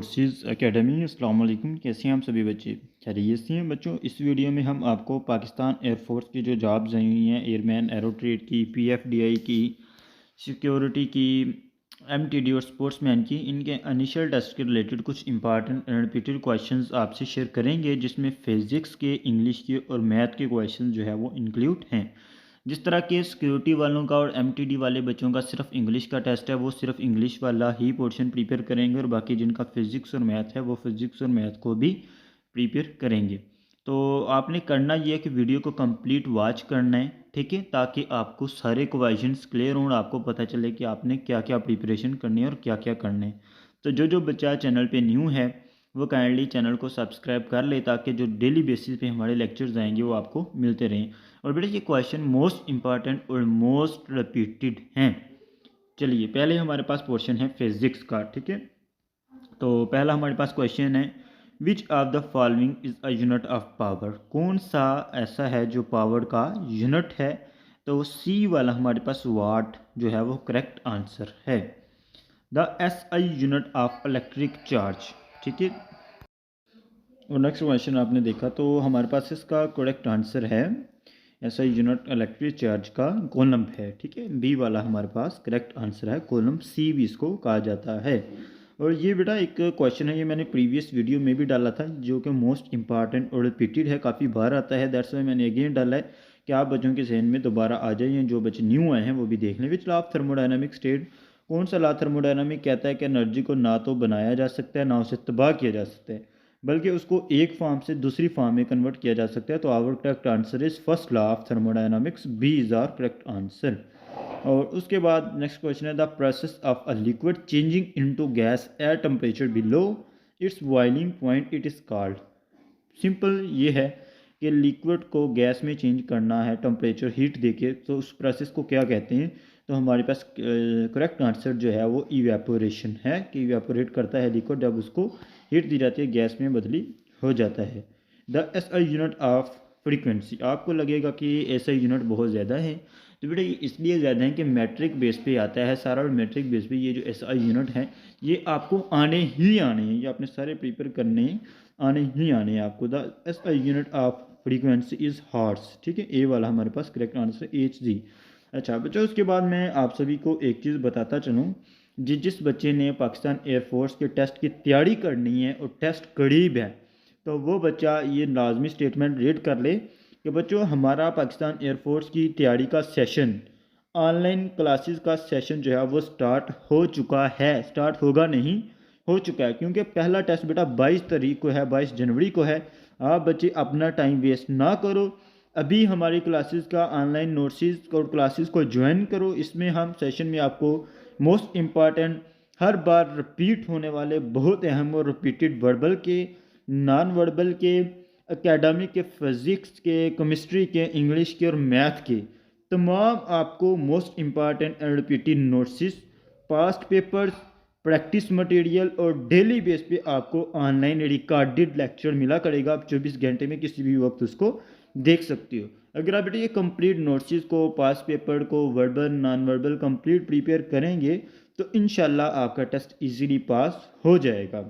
Courses academy अस्सलाम वालेकुम। कैसे हैं आप सभी बच्चे? खैरियत से हैं बच्चों? इस वीडियो में हम आपको पाकिस्तान एयरफोर्स की जो जॉब्स आई हुई हैं, एयरमैन, एरो ट्रेड की, पीएफडीआई की, सिक्योरिटी की, एमटीडी और स्पोर्ट्समैन की, इनके इनिशियल टेस्ट के रिलेटेड कुछ इंपॉर्टेंट एंड रिपीटेड क्वेश्चंस आपसे शेयर करेंगे, जिसमें फिज़िक्स के, इंग्लिश के और मैथ के क्वेश्चन जो है वो इंक्लूड हैं। जिस तरह के सिक्योरिटी वालों का और एमटीडी वाले बच्चों का सिर्फ इंग्लिश का टेस्ट है, वो सिर्फ इंग्लिश वाला ही पोर्शन प्रिपेयर करेंगे, और बाकी जिनका फिज़िक्स और मैथ है वो फिज़िक्स और मैथ को भी प्रिपेयर करेंगे। तो आपने करना ये है कि वीडियो को कंप्लीट वॉच करना है, ठीक है, ताकि आपको सारे क्वेश्चंस क्लियर हों और आपको पता चले कि आपने क्या क्या प्रिपरेशन करनी है और क्या क्या करना है। तो जो बच्चा चैनल पे न्यू है वो काइंडली चैनल को सब्सक्राइब कर ले, ताकि जो डेली बेसिस पे हमारे लेक्चर्स आएंगे वो आपको मिलते रहें। और बेटा ये क्वेश्चन मोस्ट इंपॉर्टेंट और मोस्ट रिपीटेड हैं। चलिए, पहले हमारे पास पोर्शन है फिजिक्स का, ठीक है। तो पहला हमारे पास क्वेश्चन है, which of the following is a unit of power? कौन सा ऐसा है जो पावर का यूनिट है? तो सी वाला हमारे पास वाट जो है वो करेक्ट आंसर है। The S I unit of electric charge, ठीक है। और नेक्स्ट क्वेश्चन आपने देखा तो हमारे पास इसका करेक्ट आंसर है ऐसा यूनिट इलेक्ट्रिक चार्ज का कॉलम है, ठीक है। बी वाला हमारे पास करेक्ट आंसर है, कॉलम सी भी इसको कहा जाता है। और ये बेटा एक क्वेश्चन है, ये मैंने प्रीवियस वीडियो में भी डाला था, जो कि मोस्ट इंपॉर्टेंट और रिपीटेड है, काफ़ी बार आता है। दैट्स वाई मैंने अगेन डाला है कि आप बच्चों के जहन में दोबारा आ जाइए, जो बच्चे न्यू आए हैं वो भी देख लें। Which law of thermodynamic state? कौन सा लॉ थर्मोडायनामिक कहता है कि एनर्जी को ना तो बनाया जा सकता है ना उसे तबाह किया जा सकता है, बल्कि उसको एक फॉर्म से दूसरी फॉर्म में कन्वर्ट किया जा सकता है। तो our correct answer is first law of thermodynamics, B is our correct answer. और उसके बाद नेक्स्ट क्वेश्चन है, the process of a liquid changing into gas at temperature below its boiling point it is called. Simple ये है कि liquid को gas में change करना है टेम्परेचर हीट देके, तो उस प्रोसेस को क्या कहते हैं? तो हमारे पास करेक्ट आंसर जो है वो इवेपोरेशन है, कि इवेपोरेट करता है लिक्विड, जब उसको हीट दी जाती है गैस में बदली हो जाता है। The S I unit of frequency, आपको लगेगा कि एस आई यूनिट बहुत ज़्यादा है, तो बेटा ये इसलिए ज़्यादा है कि मैट्रिक बेस पे आता है सारा, और मैट्रिक बेस पे ये जो एस आई यूनिट है ये आपको आने ही आने हैं, ये आपने सारे प्रिपेयर करने हैं, आने ही आने हैं आपको। The S I unit of frequency is hertz, ठीक है। ए वाला हमारे पास करेक्ट आंसर एच जी। अच्छा बच्चों, उसके बाद मैं आप सभी को एक चीज़ बताता चलूँ, जिस बच्चे ने पाकिस्तान एयरफोर्स के टेस्ट की तैयारी करनी है और टेस्ट करीब है, तो वो बच्चा ये लाजमी स्टेटमेंट रीड कर ले कि बच्चों हमारा पाकिस्तान एयरफोर्स की तैयारी का सेशन, ऑनलाइन क्लासेस का सेशन जो है वो स्टार्ट हो चुका है, स्टार्ट होगा नहीं, हो चुका है। क्योंकि पहला टेस्ट बेटा 22 तारीख को है, 22 जनवरी को है। आप बच्चे अपना टाइम वेस्ट ना करो, अभी हमारी क्लासेस का ऑनलाइन नोट्स और क्लासेस को ज्वाइन करो। इसमें हम सेशन में आपको मोस्ट इम्पॉर्टेंट, हर बार रिपीट होने वाले, बहुत अहम और रिपीटेड वर्बल के, नॉन वर्बल के, एकेडमिक के, फिज़िक्स के, केमिस्ट्री के, इंग्लिश के और मैथ के तमाम आपको most important and repeated notes, past papers, practice material और डेली बेस पे आपको ऑनलाइन रिकॉर्डेड लेक्चर मिला करेगा। आप 24 घंटे में किसी भी वक्त उसको देख सकते हो। अगर आप बेटा ये कंप्लीट नोट्स को, पास पेपर को, verbal non verbal complete prepare करेंगे तो इंशाल्लाह आपका टेस्ट इजीली पास हो जाएगा।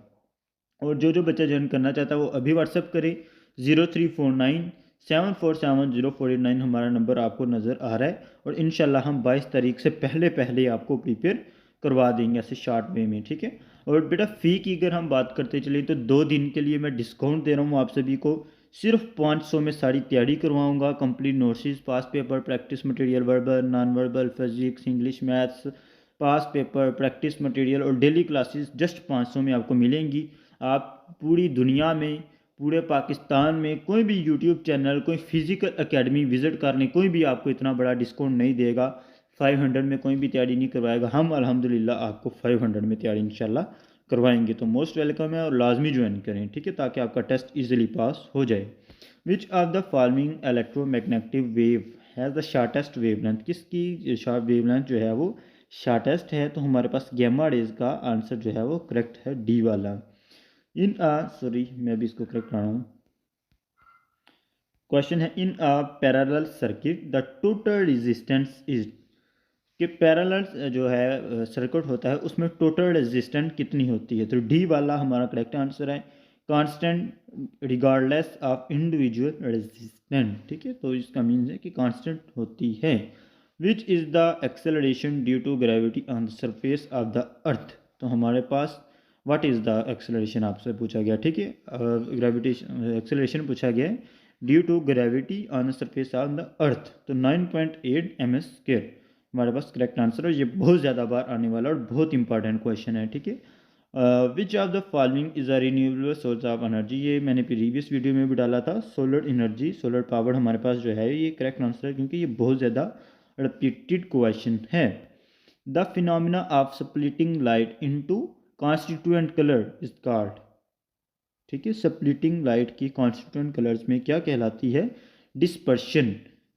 और जो बच्चा ज्वाइन करना चाहता है वो अभी व्हाट्सअप करें, 0349747049 हमारा नंबर आपको नज़र आ रहा है। और इंशाल्लाह हम 22 तारीख से पहले पहले आपको प्रिपेयर करवा देंगे ऐसे शॉर्ट वे में, ठीक है। और बेटा फ़ी की अगर हम बात करते चले तो 2 दिन के लिए मैं डिस्काउंट दे रहा हूँ आप सभी को, सिर्फ 500 में सारी तैयारी करवाऊँगा। Complete notes, past paper, practice material, verbal non verbal, physics, English, maths, past paper, practice material और डेली क्लासेस जस्ट 500 में आपको मिलेंगी। आप पूरी दुनिया में, पूरे पाकिस्तान में कोई भी यूट्यूब चैनल, कोई फिज़िकल एकेडमी विज़िट करने, कोई भी आपको इतना बड़ा डिस्काउंट नहीं देगा। 500 में कोई भी तैयारी नहीं करवाएगा, हम अल्हम्दुलिल्लाह आपको 500 में तैयारी इंशाल्लाह करवाएंगे। तो मोस्ट वेलकम है और लाजमी ज्वाइन करें, ठीक है, ताकि आपका टेस्ट ईजिली पास हो जाए। Which of the following electromagnetic wave has the shortest wavelength? किसकी शॉर्ट वेवलेंथ जो है वो शॉर्टेस्ट है? तो हमारे पास गैमा रेज का आंसर जो है वो करेक्ट है, डी वाला। इन सॉरी मैं भी इसको करेक्ट कर रहा हूँ। क्वेश्चन है, in a parallel circuit the total resistance is, कि पैरेलल जो है सर्किट होता है उसमें टोटल रेजिस्टेंस कितनी होती है। तो डी वाला हमारा करेक्ट आंसर है, constant regardless of individual resistance. ठीक है, तो इसका मीन्स है कि कांस्टेंट होती है। Which is the acceleration due to gravity on the surface of the earth. तो हमारे पास व्हाट इज़ द एक्सेलरेशन आपसे पूछा गया। ठीक है, ग्रेविटेशन एक्सेलरेशन पूछा गया है due to gravity on the surface of the earth. तो 9.8 ms² हमारे पास करेक्ट आंसर है। ये बहुत ज़्यादा बार आने वाला और बहुत इंपॉर्टेंट क्वेश्चन है। ठीक है, which of the following is a renewable source of energy. ये मैंने प्रीवियस वीडियो में भी डाला था। सोलर एनर्जी, सोलर पावर हमारे पास जो है ये करेक्ट आंसर है, क्योंकि ये बहुत ज़्यादा रिपीटेड क्वेश्चन है। The phenomena of splitting light into constituent colour is called. ठीक है, स्प्लिटिंग लाइट की कॉन्स्टिट्यूएंट कलर्स में क्या कहलाती है, डिस्पर्शन।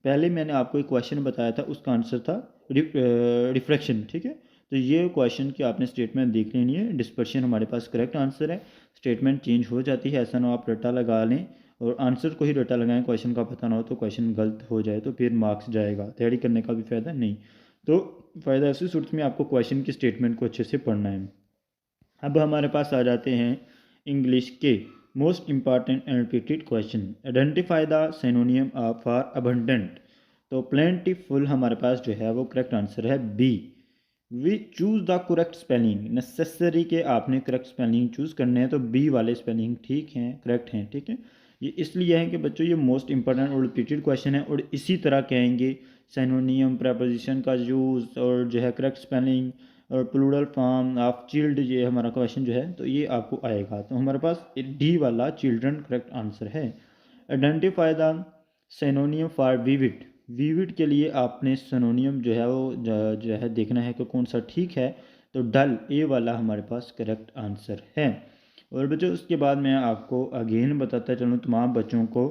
पहले मैंने आपको एक क्वेश्चन बताया था, उसका आंसर था रिफ्रैक्शन। ठीक है, तो ये क्वेश्चन की आपने स्टेटमेंट देख लेनी है। डिस्पर्शन हमारे पास करेक्ट आंसर है। स्टेटमेंट चेंज हो जाती है, ऐसा ना आप रटा लगा लें और आंसर को ही रटा लगाएं, क्वेश्चन का पता ना हो तो क्वेश्चन गलत हो जाए तो फिर मार्क्स जाएगा, तैयारी करने का भी फ़ायदा नहीं। तो फ़ायदा ऐसी सूरत में आपको क्वेश्चन की स्टेटमेंट को अच्छे से पढ़ना है। अब हमारे पास आ जाते हैं इंग्लिश के most important and repeated question. Identify the synonym for abundant. तो प्लेंटीफुल हमारे पास जो है वो करेक्ट आंसर है B. We choose the correct spelling. Necessary के आपने करेक्ट स्पेलिंग चूज़ करने हैं, तो बी वाले स्पेलिंग ठीक हैं, करेक्ट हैं। ठीक है, ये इसलिए है कि बच्चों ये मोस्ट इंपॉर्टेंट और रिपीटेड क्वेश्चन है, और इसी तरह कहेंगे सिनोनियम, प्रपोजिशन का यूज़ और जो है करेक्ट स्पेलिंग और प्लूरल फॉर्म ऑफ चिल्ड, ये हमारा क्वेश्चन जो है तो ये आपको आएगा। तो हमारे पास डी वाला चिल्ड्रन करेक्ट आंसर है। Identify the synonym for vivid. Vivid के लिए आपने सिनोनियम जो है वो जो है देखना है कि कौन सा ठीक है। तो डल, ए वाला हमारे पास करेक्ट आंसर है। और बच्चों उसके बाद मैं आपको अगेन बताता चलूँ तमाम बच्चों को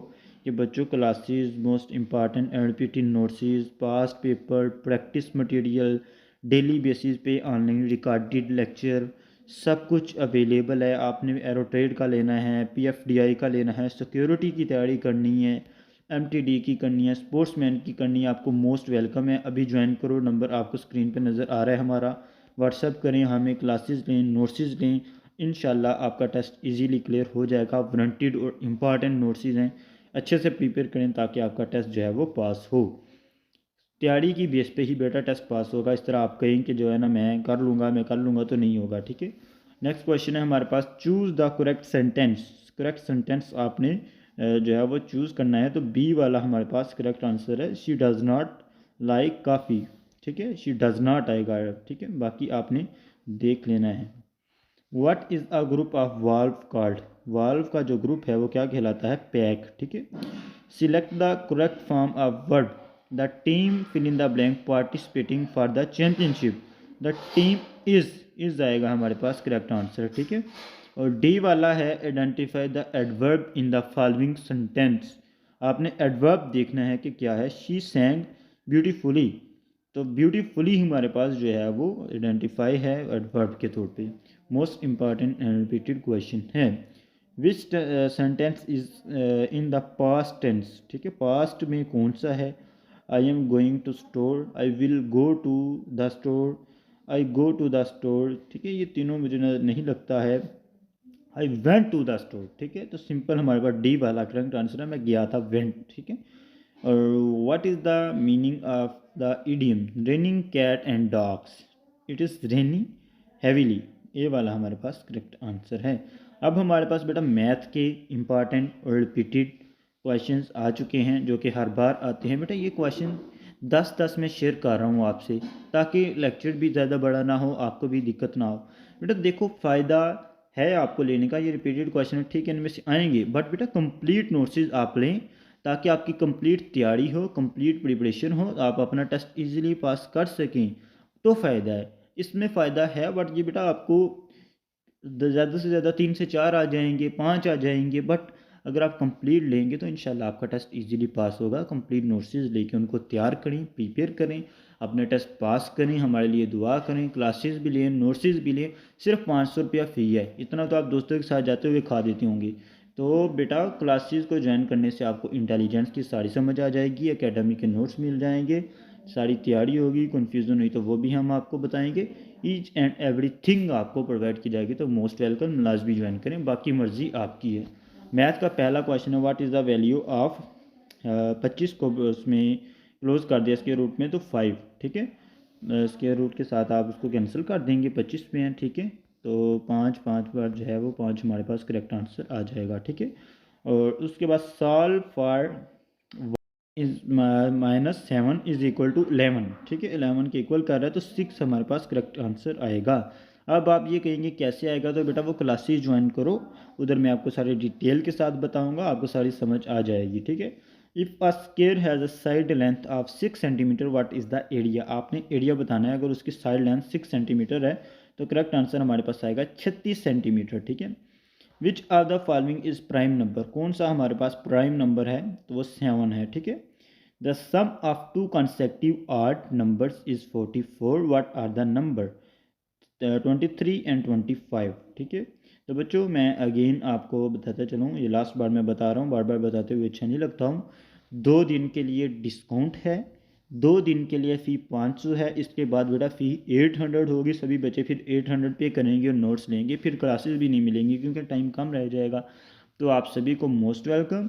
कि बच्चों classes most important and repeated notes, past paper, practice material, daily basis पे ऑनलाइन रिकॉर्डेड लेक्चर सब कुछ अवेलेबल है। आपने एरोट्रेड का लेना है, पीएफडीआई का लेना है, सिक्योरिटी की तैयारी करनी है, एमटीडी की करनी है, स्पोर्ट्समैन की करनी है, आपको मोस्ट वेलकम है। अभी ज्वाइन करो, नंबर आपको स्क्रीन पे नज़र आ रहा है हमारा। व्हाट्सअप करें, हमें क्लासेस लें, नोट्स लें, इंशाल्लाह आपका टेस्ट इजीली क्लियर हो जाएगा। वारंटेड और इम्पॉर्टेंट नोट्स हैं, अच्छे से प्रिपेयर करें ताकि आपका टेस्ट जो है वो पास हो। तैयारी की बेस पे ही बेटा टेस्ट पास होगा। इस तरह आप कहें कि जो है ना मैं कर लूँगा तो नहीं होगा। ठीक है, नेक्स्ट क्वेश्चन है हमारे पास, choose the correct sentence. Correct sentence आपने जो है वो चूज़ करना है। तो बी वाला हमारे पास करेक्ट आंसर है, शी डज़ नॉट लाइक काफ़ी। ठीक है, शी डज़ नॉट आएगा। ठीक है, बाकी आपने देख लेना है। What is a group of valve called. Valve का जो ग्रुप है वो क्या कहलाता है, पैक। ठीक है, select the correct form of word. The team fill in the blank participating for the championship. The team is आएगा हमारे पास करेक्ट आंसर। ठीक है, और डी वाला है identify the adverb in the following sentence. आपने एडवर्ब देखना है कि क्या है। शी सैंग ब्यूटीफुली, तो ब्यूटीफुली हमारे पास जो है वो आइडेंटिफाई है एडवर्ब के तौर पे। Most important and repeated question है। Which sentence is in the past tense. ठीक है, पास्ट में कौन सा है। I am going to store, I will go to the store, I go to the store. ठीक है, ये तीनों मुझे नहीं लगता है। I went to the store. ठीक है, तो सिंपल हमारे पास डी वाला करेक्ट आंसर है, मैं गया था, वेंट। ठीक है, और what is the meaning of the idiom, raining cat and dogs. It is raining heavily, ये वाला हमारे पास करेक्ट आंसर है। अब हमारे पास बेटा मैथ के इंपॉर्टेंट और रिपीटेड क्वेश्चंस आ चुके हैं जो कि हर बार आते हैं। बेटा ये क्वेश्चन 10-10 में शेयर कर रहा हूँ आपसे, ताकि लेक्चर भी ज़्यादा बड़ा ना हो, आपको भी दिक्कत ना हो। बेटा देखो फ़ायदा है आपको लेने का, ये रिपीटेड क्वेश्चन है, ठीक है, इनमें से आएंगे, बट बेटा कंप्लीट नोट्स आप लें ताकि आपकी कंप्लीट तैयारी हो, कंप्लीट प्रिपरेशन हो, आप अपना टेस्ट इजीली पास कर सकें, तो फ़ायदा है। इसमें फ़ायदा है, बट ये बेटा आपको ज़्यादा से ज़्यादा 3 से 4 आ जाएंगे, 5 आ जाएंगे, बट अगर आप कंप्लीट लेंगे तो इंशाल्लाह आपका टेस्ट इजीली पास होगा। कंप्लीट नोट्स लेके उनको तैयार करें, प्रिपेयर करें, अपने टेस्ट पास करें, हमारे लिए दुआ करें, क्लासेस भी लें, नोट्स भी लें। सिर्फ 500 रुपया फ़ी है, इतना तो आप दोस्तों के साथ जाते हुए खा देते होंगे। तो बेटा क्लासेस को ज्वाइन करने से आपको इंटेलिजेंस की सारी समझ आ जाएगी, एकेडमी के नोट्स मिल जाएंगे, सारी तैयारी होगी, कन्फ्यूज़न हुई तो वो भी हम आपको बताएंगे। ईच एंड एवरीथिंग आपको प्रोवाइड की जाएगी, तो मोस्ट वेलकम, लाजमी ज्वाइन करें, बाकी मर्ज़ी आपकी है। मैथ का पहला क्वेश्चन है, what is the value of 25 को उसमें क्लोज कर दिया स्क्वायर रूट में तो 5, ठीक है। स्क्वायर रूट के साथ आप उसको कैंसिल कर देंगे, 25 में है, ठीक है। तो 5 बार जो है वो 5 हमारे पास करेक्ट आंसर आ जाएगा, ठीक है। और उसके बाद solve for is -7 is equal to 11, ठीक है। 11 के इक्वल कर रहा है तो 6 हमारे पास करेक्ट आंसर आएगा। अब आप ये कहेंगे कैसे आएगा, तो बेटा वो क्लासेस ज्वाइन करो, उधर मैं आपको सारी डिटेल के साथ बताऊंगा, आपको सारी समझ आ जाएगी, ठीक है। If a square has a side length of 6 centimetre, what is the area, आपने एरिया बताना है। अगर उसकी साइड लेंथ 6 सेंटीमीटर है तो करेक्ट आंसर हमारे पास आएगा 36 सेंटीमीटर, ठीक है। Which are the following is prime number, कौन सा हमारे पास प्राइम नंबर है, तो वो 7 है, ठीक है। The sum of two consecutive odd numbers is 44, what are the number, 23 and 25, ठीक है। तो बच्चों मैं अगेन आपको बताता चलूँ, ये लास्ट बार मैं बता रहा हूँ, बार बार बताते हुए अच्छा नहीं लगता हूँ। 2 दिन के लिए डिस्काउंट है, 2 दिन के लिए फ़ी 500 है, इसके बाद बेटा फ़ी 800 होगी। सभी बच्चे फिर 800 पे करेंगे और नोट्स लेंगे, फिर क्लासेस भी नहीं मिलेंगी क्योंकि टाइम कम रह जाएगा। तो आप सभी को मोस्ट वेलकम,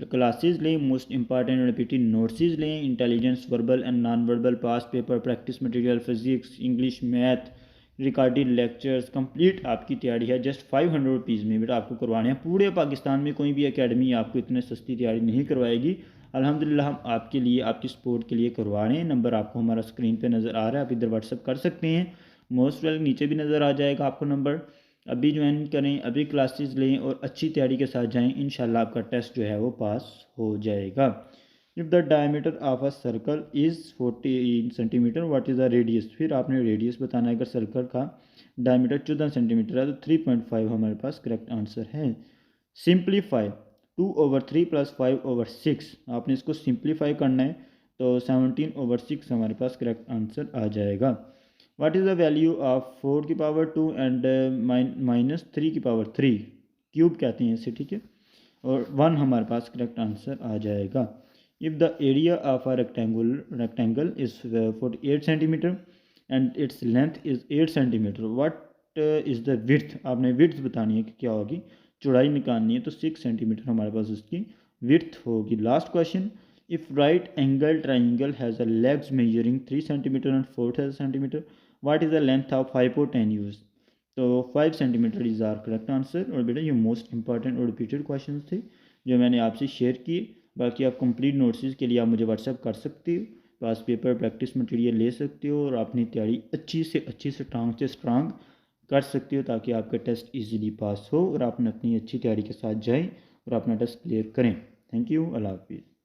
क्लासेस लें, मोस्ट इंपॉर्टेंट रिपीटेड नोट्स लें, intelligence verbal and non verbal, pass paper, practice material, physics, English, math, recorded lectures, complete आपकी तैयारी है जस्ट 500 रुपीज़ में बेटा आपको करवाने हैं। पूरे पाकिस्तान में कोई भी एकेडमी आपको इतने सस्ती तैयारी नहीं करवाएगी। अल्हम्दुलिल्लाह हम आपके लिए, आपकी सपोर्ट के लिए करवा रहे हैं। नंबर आपको हमारा स्क्रीन पे नज़र आ रहा है, आप इधर व्हाट्सअप कर सकते हैं। मोस्ट वेल नीचे भी नज़र आ जाएगा आपको नंबर। अभी ज्वाइन करें, अभी क्लासेस लें और अच्छी तैयारी के साथ जाएं, इंशाल्लाह आपका टेस्ट जो है वो पास हो जाएगा। If the diameter of a circle is 14 centimetre, what is the radius, फिर आपने रेडियस बताना है। अगर सर्कल का डायमीटर 14 सेंटीमीटर है तो 3.5 हमारे पास करेक्ट आंसर है। सिंप्लीफाई 2/3 + 5/6, आपने इसको सिंप्लीफाई करना है तो 17/6 हमारे पास करेक्ट आंसर आ जाएगा। What is the value of 4⁻² and -3⁻3, cube कहते हैं इसे, ठीक है। और 1 हमारे पास करेक्ट आंसर आ जाएगा। If the area of a rectangle is 48 centimetre and its length is 8 centimetre, what is the width, आपने विड्थ बतानी है कि क्या होगी, चौड़ाई निकालनी है तो 6 सेंटीमीटर हमारे पास उसकी विड्थ होगी। Last question, if right angle triangle has a legs measuring 3 centimetre and 4 centimetre, what is the length of hypotenuse, तो 5 centimetre is our correct answer. और बेटा ये मोस्ट इंपॉर्टेंट और रिपीटेड क्वेश्चन थे जो मैंने आपसे शेयर किए। बाकी आप कंप्लीट नोट्स के लिए आप मुझे व्हाट्सअप कर सकते हो, पास पेपर प्रैक्टिस मटेरियल ले सकते हो और अपनी तैयारी अच्छी से स्ट्रांग कर सकते हो ताकि आपका टेस्ट इजीली पास हो और आप अपनी अच्छी तैयारी के साथ जाएं और अपना टेस्ट क्लियर करें। थैंक यू, अल्लाह हाफिज़।